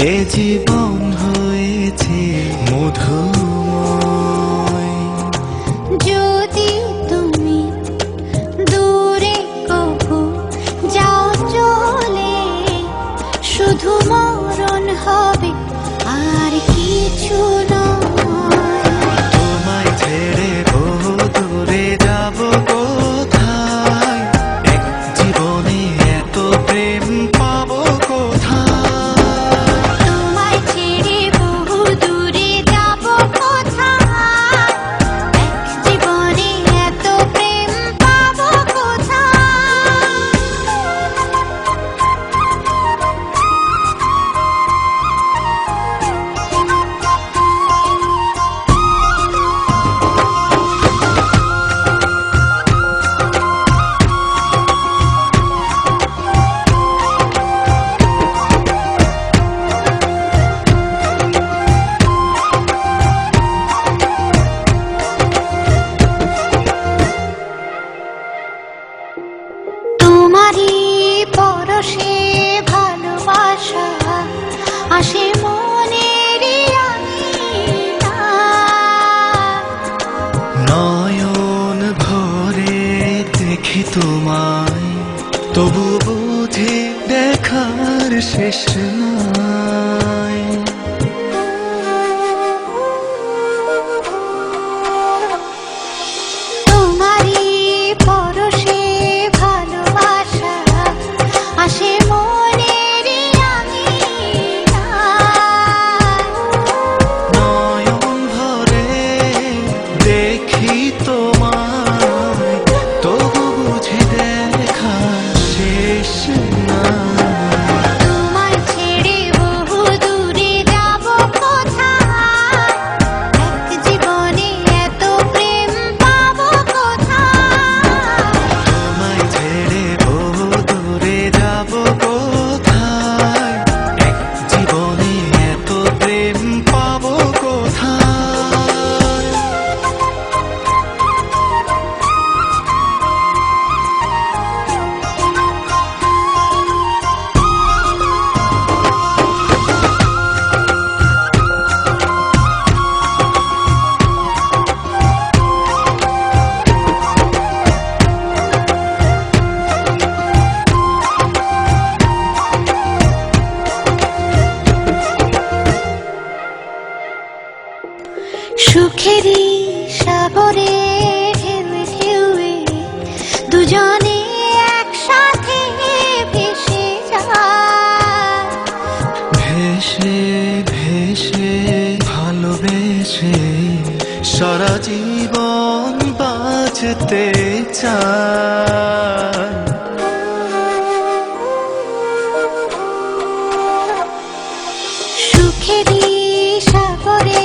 এ জীবন হয়েছে মধুময়। যদি তুমি দূরে কভু যাও চলে, শুধু মরণ হবে আর কিছু নয়। তোমায় ছেড়ে বহু দূরে যাব কোথায়, এক জীবনে এত প্রেম পাবো কোথায়। তোমায় ছেড়ে বহু দূরে যাব কোথায়, এক জীবনে এত প্রেম পাবো কোথায়। তোমারই পরশে ভালোবাসা আসে মনের নয়ন ভরে দেখি তোমায়, তবু বুঝি দেখার শেষ নাই। তোমারই পরশে ভালোবাসা আসে মনের নয়ন ভরে দেখি তোমায়, তবু বুঝি দেখার শেষ নাই। তোমায় ছেড়ে বহু দূরে যাব কোথায়, এক জীবনে এত প্রেম পাবো কোথায়। তোমায় ছেড়ে বহু দূরে যাব কোথায়, এক জীবনে এত প্রেম পাবো কোথায়। সুখেরই সাগরে ঢেউয়ে ঢেউয়ে দুজনে একসাথে ভেসে যায়। ভেসে ভেসে ভালোবেসে সারা জীবন বাঁচতে চায়। সুখেরই সাগরে